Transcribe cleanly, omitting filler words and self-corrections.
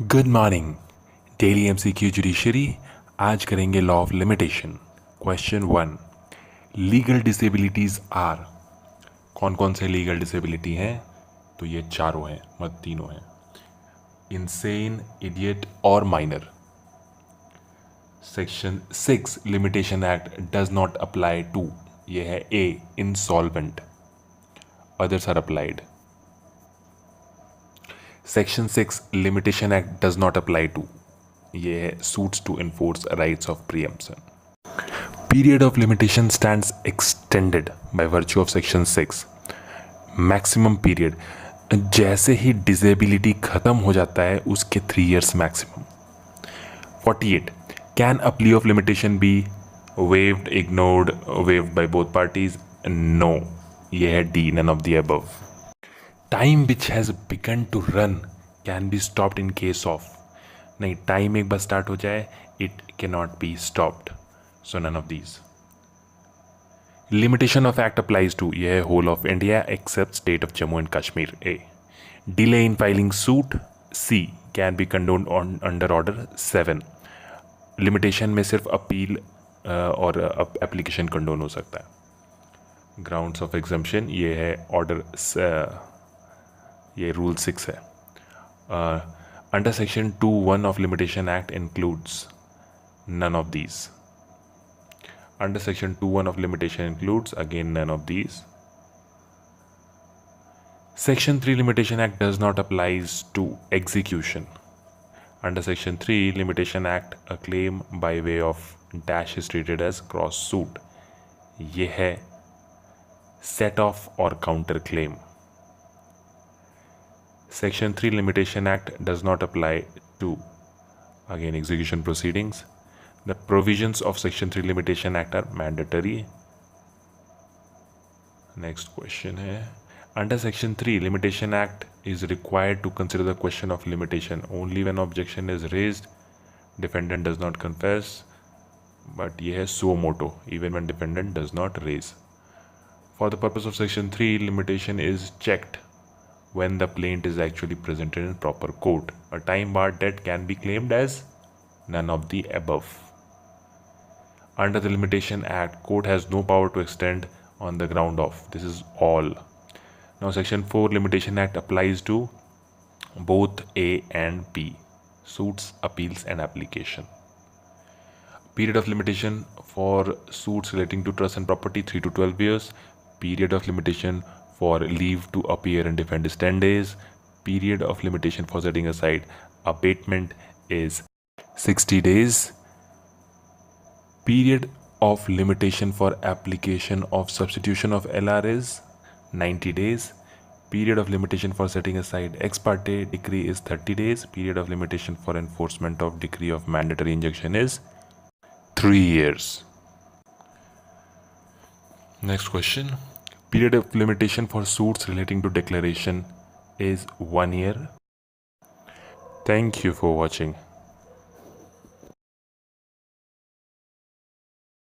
Good morning. Daily MCQ judiciary. आज करेंगे law of limitation. Question 1, legal disabilities are. कौन कौन से लीगल डिसेबिलिटी हैं? तो ये चारों हैं, मतलब तीनों हैं। इंसेन, इडियट और minor. Section 6 limitation act does not apply to. ये है a, insolvent. Others are applied. Section 6 limitation act does not apply to. ये है suits to enforce rights of preemption. Period of limitation stands extended by virtue of section 6। Maximum period, जैसे ही disability खत्म हो जाता है उसके 3 years maximum. 48, can a plea of limitation be waived, ignored, waived by both parties? No. ये है D, none of the above. Time which has begun to run can be stopped in case of. नहीं, time एक बार start हो जाए it can not be stopped, so none of these. Limitation of act applies to, यह है whole of India except state of Jammu and Kashmir. A, delay in filing suit. C, can be condoned on under order 7। Limitation में सिर्फ appeal और application condone हो सकता है। Grounds of exemption, ये है ऑर्डर, ये रूल 6 है। Under section 2(1) of limitation act includes none of these. Under section 2(1) of limitation includes again none of these. Section 3 limitation act does not applies to execution. Under section 3 limitation act, a claim by way of dash is treated as cross suit. ये है set off और counter claim. Section 3 limitation act does not apply to again execution proceedings. The provisions of section 3 limitation act are mandatory. Next question है, under section 3 limitation act is required to consider the question of limitation only when objection is raised, defendant does not confess, but ये है suo motu, even when defendant does not raise. For the purpose of section 3, limitation is checked when the plaint is actually presented in proper court. A time barred debt can be claimed as none of the above. Under the limitation act, court has no power to extend on the ground of. This is all. Now section 4 limitation act applies to both A and B, suits, appeals and application. Period of limitation for suits relating to trust and property 3 to 12 years. Period of limitation for leave to appear and defend is 10 days. Period of limitation for setting aside abatement is 60 days. Period of limitation for application of substitution of LR is 90 days. Period of limitation for setting aside ex parte decree is 30 days. Period of limitation for enforcement of decree of mandatory injunction is 3 years. Next question. Period of limitation for suits relating to declaration is 1 year. Thank you for watching.